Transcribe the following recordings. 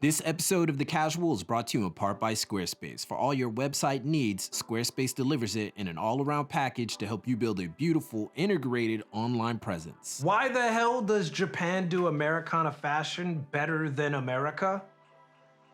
This episode of The Casual is brought to you in part by Squarespace. For all your website needs, Squarespace delivers it in an all-around package to help you build a beautiful, integrated online presence. Why the hell does Japan do Americana fashion better than America?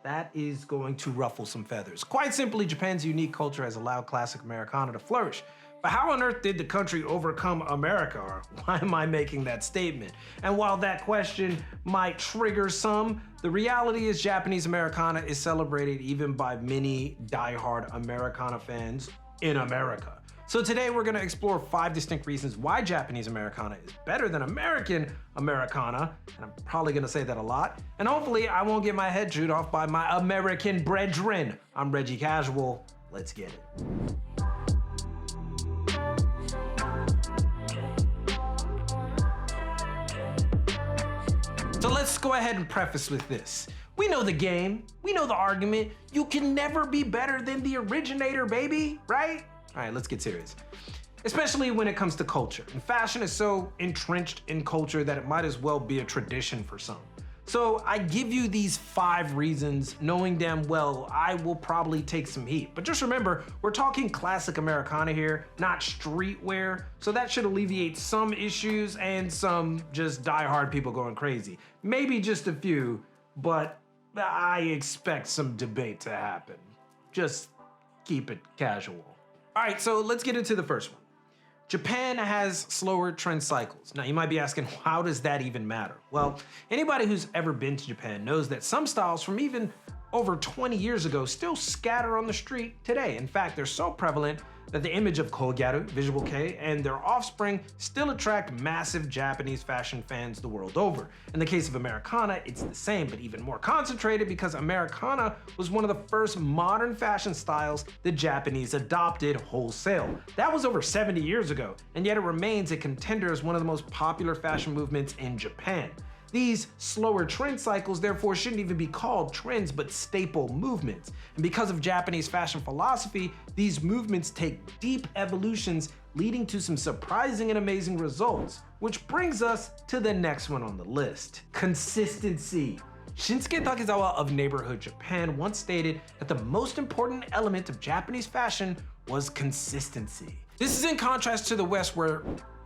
That is going to ruffle some feathers. Quite simply, Japan's unique culture has allowed classic Americana to flourish. But how on earth did the country overcome America? Or why am I making that statement? And while that question might trigger some, the reality is Japanese Americana is celebrated even by many die-hard Americana fans in America. So today we're gonna explore 5 distinct reasons why Japanese Americana is better than American Americana, and I'm probably gonna say that a lot, and hopefully I won't get my head chewed off by my American brethren. I'm Reggie Casual, let's get it. So let's go ahead and preface with this. We know the game, we know the argument. You can never be better than the originator, baby, right? All right, let's get serious. Especially when it comes to culture. And fashion is so entrenched in culture that it might as well be a tradition for some. So I give you these 5 reasons, knowing damn well I will probably take some heat. But just remember, we're talking classic Americana here, not streetwear. So that should alleviate some issues and some just diehard people going crazy. Maybe just a few, but I expect some debate to happen. Just keep it casual. All right, so let's get into the first one. Japan has slower trend cycles. Now you might be asking, how does that even matter? Well, anybody who's ever been to Japan knows that some styles from even over 20 years ago still scatter on the street today. In fact, they're so prevalent that the image of Kogaru, Visual Kei, and their offspring still attract massive Japanese fashion fans the world over. In the case of Americana, it's the same, but even more concentrated because Americana was one of the first modern fashion styles the Japanese adopted wholesale. That was over 70 years ago, and yet it remains a contender as one of the most popular fashion movements in Japan. These slower trend cycles therefore shouldn't even be called trends, but staple movements. And because of Japanese fashion philosophy, these movements take deep evolutions, leading to some surprising and amazing results. Which brings us to the next one on the list: consistency. Shinsuke Takezawa of Neighborhood Japan once stated that the most important element of Japanese fashion was consistency. This is in contrast to the West, where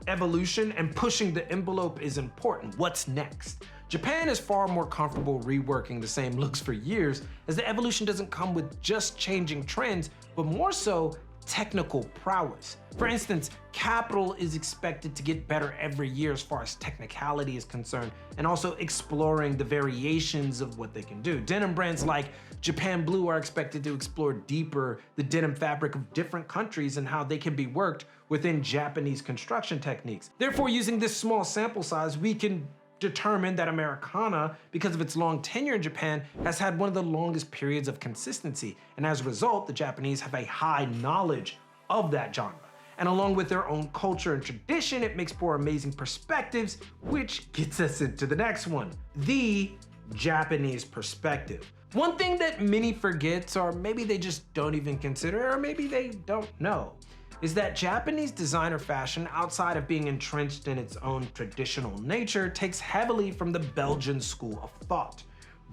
evolution and pushing the envelope is important. What's next? Japan is far more comfortable reworking the same looks for years, as the evolution doesn't come with just changing trends, but more so technical prowess. For instance, Capital is expected to get better every year as far as technicality is concerned, and also exploring the variations of what they can do. Denim brands like Japan Blue are expected to explore deeper the denim fabric of different countries and how they can be worked within Japanese construction techniques. Therefore, using this small sample size, we can determine that Americana, because of its long tenure in Japan, has had one of the longest periods of consistency. And as a result, the Japanese have a high knowledge of that genre. And along with their own culture and tradition, it makes for amazing perspectives, which gets us into the next one: the Japanese perspective. One thing that many forget, or maybe they just don't even consider, or maybe they don't know, is that Japanese designer fashion, outside of being entrenched in its own traditional nature, takes heavily from the Belgian school of thought.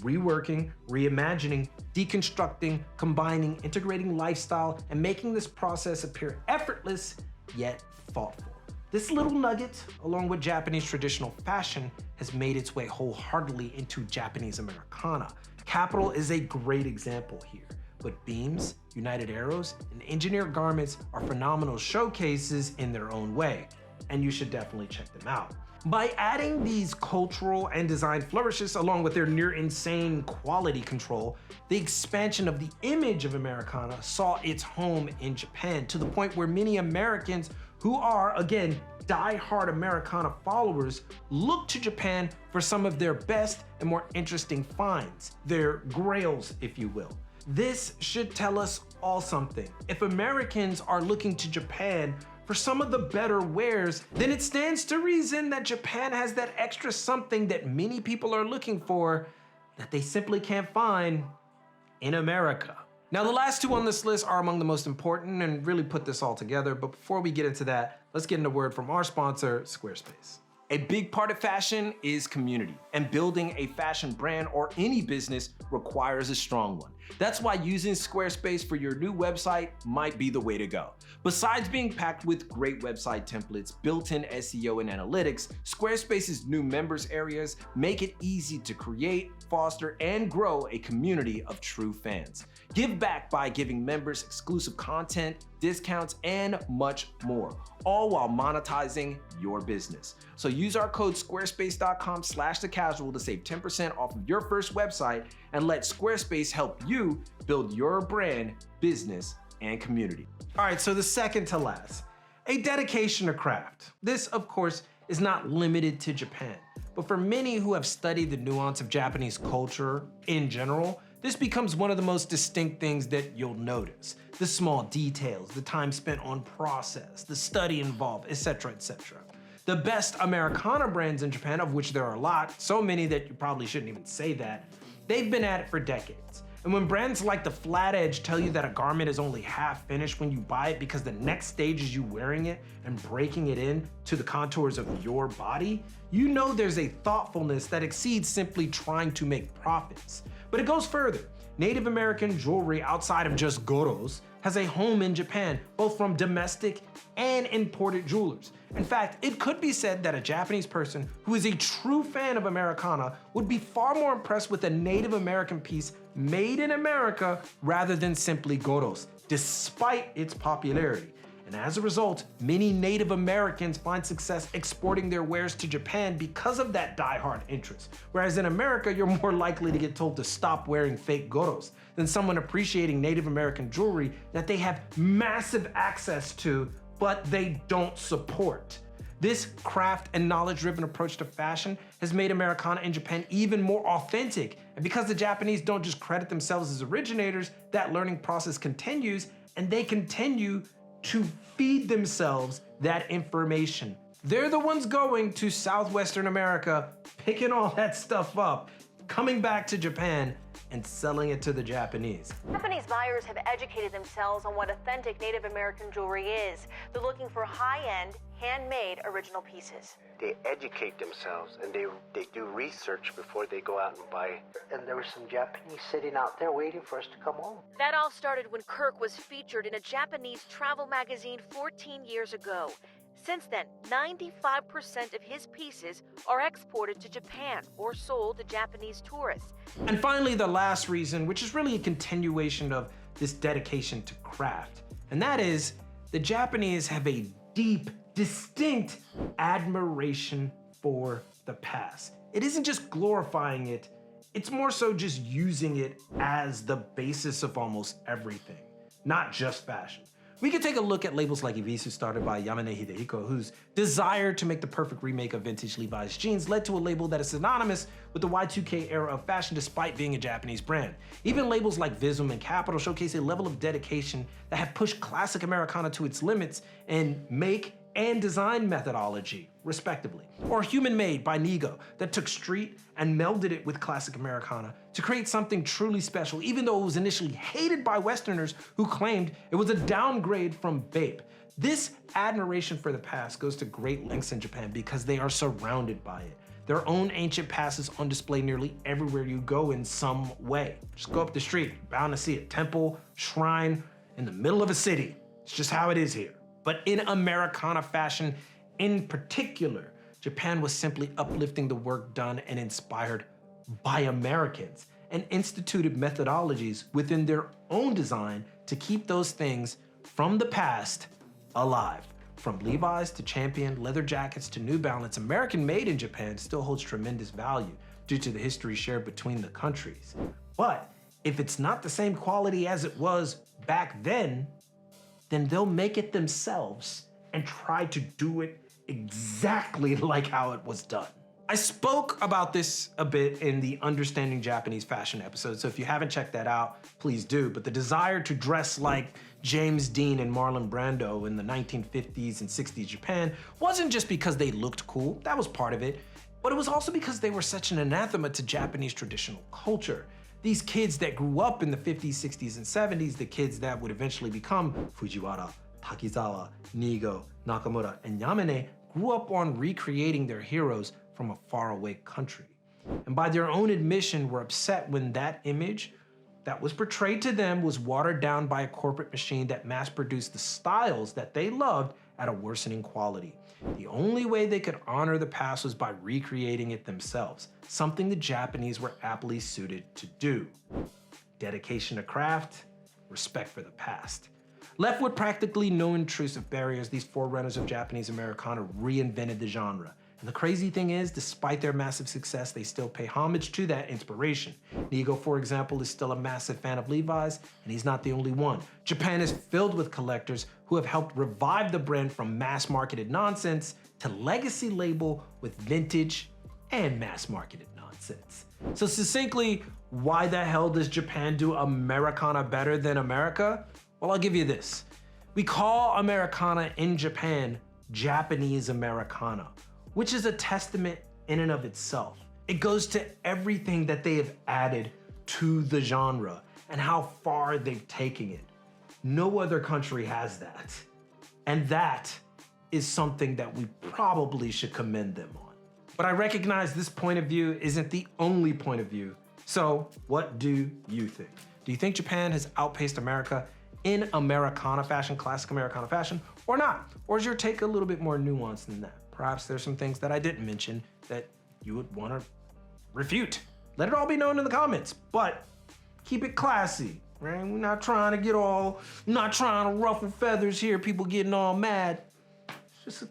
Reworking, reimagining, deconstructing, combining, integrating lifestyle, and making this process appear effortless, yet thoughtful. This little nugget, along with Japanese traditional fashion, has made its way wholeheartedly into Japanese Americana. Capital is a great example here. But beams, United Arrows, and engineered garments are phenomenal showcases in their own way, and you should definitely check them out. By adding these cultural and design flourishes along with their near insane quality control, the expansion of the image of Americana saw its home in Japan, to the point where many Americans who are, again, die-hard Americana followers look to Japan for some of their best and more interesting finds, their grails, if you will. This should tell us all something. If Americans are looking to Japan for some of the better wares, then it stands to reason that Japan has that extra something that many people are looking for that they simply can't find in America. Now, the last 2 on this list are among the most important and really put this all together, but before we get into that, let's get into a word from our sponsor, Squarespace. A big part of fashion is community, and building a fashion brand or any business requires a strong one. That's why using Squarespace for your new website might be the way to go. Besides being packed with great website templates, built-in SEO and analytics, Squarespace's new members areas make it easy to create, foster, and grow a community of true fans. Give back by giving members exclusive content, discounts, and much more, all while monetizing your business. So use our code squarespace.com/thecasual to save 10% off of your first website and let Squarespace help you build your brand, business, and community. All right, so the second to last, a dedication to craft. This, of course, is not limited to Japan, but for many who have studied the nuance of Japanese culture in general, this becomes one of the most distinct things that you'll notice. The small details, the time spent on process, the study involved, etc., etc. The best Americana brands in Japan, of which there are a lot, so many that you probably shouldn't even say that, they've been at it for decades. And when brands like the Flat Edge tell you that a garment is only half finished when you buy it because the next stage is you wearing it and breaking it in to the contours of your body, you know there's a thoughtfulness that exceeds simply trying to make profits. But it goes further. Native American jewelry outside of just goros has a home in Japan, both from domestic and imported jewelers. In fact, it could be said that a Japanese person who is a true fan of Americana would be far more impressed with a Native American piece made in America rather than simply goros, despite its popularity. And as a result, many Native Americans find success exporting their wares to Japan because of that diehard interest. Whereas in America, you're more likely to get told to stop wearing fake goros than someone appreciating Native American jewelry that they have massive access to, but they don't support. This craft and knowledge-driven approach to fashion has made Americana in Japan even more authentic. And because the Japanese don't just credit themselves as originators, that learning process continues, and they continue to feed themselves that information. They're the ones going to Southwestern America, picking all that stuff up, coming back to Japan, and selling it to the Japanese. Japanese buyers have educated themselves on what authentic Native American jewelry is. They're looking for high-end, handmade original pieces. They educate themselves and they do research before they go out and buy. And there were some Japanese sitting out there waiting for us to come home. That all started when Kirk was featured in a Japanese travel magazine 14 years ago. Since then, 95% of his pieces are exported to Japan or sold to Japanese tourists. And finally, the last reason, which is really a continuation of this dedication to craft, and that is the Japanese have a deep, distinct admiration for the past. It isn't just glorifying it, it's more so just using it as the basis of almost everything, not just fashion. We could take a look at labels like Evisu, started by Yamane Hidehiko, whose desire to make the perfect remake of vintage Levi's jeans led to a label that is synonymous with the Y2K era of fashion despite being a Japanese brand. Even labels like Visum and Capital showcase a level of dedication that have pushed classic Americana to its limits in make and design methodology, respectively. Or Human Made by Nigo, that took street and melded it with classic Americana to create something truly special, even though it was initially hated by Westerners who claimed it was a downgrade from Bape. This admiration for the past goes to great lengths in Japan because they are surrounded by it. Their own ancient past is on display nearly everywhere you go in some way. Just go up the street, you're bound to see a temple, shrine, in the middle of a city. It's just how it is here. But in Americana fashion in particular, Japan was simply uplifting the work done and inspired by Americans and instituted methodologies within their own design to keep those things from the past alive. From Levi's to Champion, leather jackets to New Balance, American made in Japan still holds tremendous value due to the history shared between the countries. But if it's not the same quality as it was back then they'll make it themselves and try to do it exactly like how it was done. I spoke about this a bit in the Understanding Japanese Fashion episode, so if you haven't checked that out, please do. But the desire to dress like James Dean and Marlon Brando in the 1950s and 60s Japan wasn't just because they looked cool, that was part of it, but it was also because they were such an anathema to Japanese traditional culture. These kids that grew up in the 50s, 60s, and 70s, the kids that would eventually become Fujiwara, Takizawa, Nigo, Nakamura, and Yamane, grew up on recreating their heroes from a faraway country. And by their own admission, were upset when that image that was portrayed to them was watered down by a corporate machine that mass-produced the styles that they loved at a worsening quality. The only way they could honor the past was by recreating it themselves, something the Japanese were aptly suited to do. Dedication to craft, respect for the past. Left with practically no intrusive barriers, these forerunners of Japanese Americana reinvented the genre. And the crazy thing is, despite their massive success, they still pay homage to that inspiration. Nigo, for example, is still a massive fan of Levi's, and he's not the only one. Japan is filled with collectors who have helped revive the brand from mass-marketed nonsense to legacy label with vintage and mass-marketed nonsense. So succinctly, why the hell does Japan do Americana better than America? Well, I'll give you this. We call Americana in Japan Japanese Americana, which is a testament in and of itself. It goes to everything that they have added to the genre and how far they've taken it. No other country has that. And that is something that we probably should commend them on. But I recognize this point of view isn't the only point of view. So what do you think? Do you think Japan has outpaced America in Americana fashion, classic Americana fashion, or not? Or is your take a little bit more nuanced than that? Perhaps there's some things that I didn't mention that you would want to refute. Let it all be known in the comments, but keep it classy, right? We're not trying to not trying to ruffle feathers here, people getting all mad. It's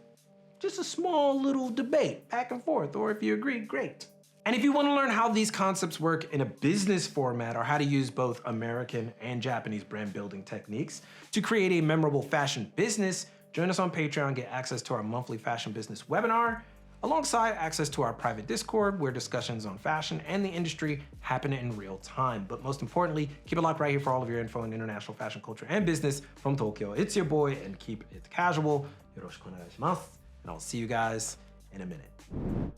just a small little debate back and forth, or if you agree, great. And if you want to learn how these concepts work in a business format or how to use both American and Japanese brand building techniques to create a memorable fashion business, join us on Patreon, get access to our monthly fashion business webinar, alongside access to our private Discord where discussions on fashion and the industry happen in real time. But most importantly, keep it locked right here for all of your info on international fashion culture and business from Tokyo. It's your boy, and keep it casual. Yoroshiku onegai shimasu. And I'll see you guys in a minute.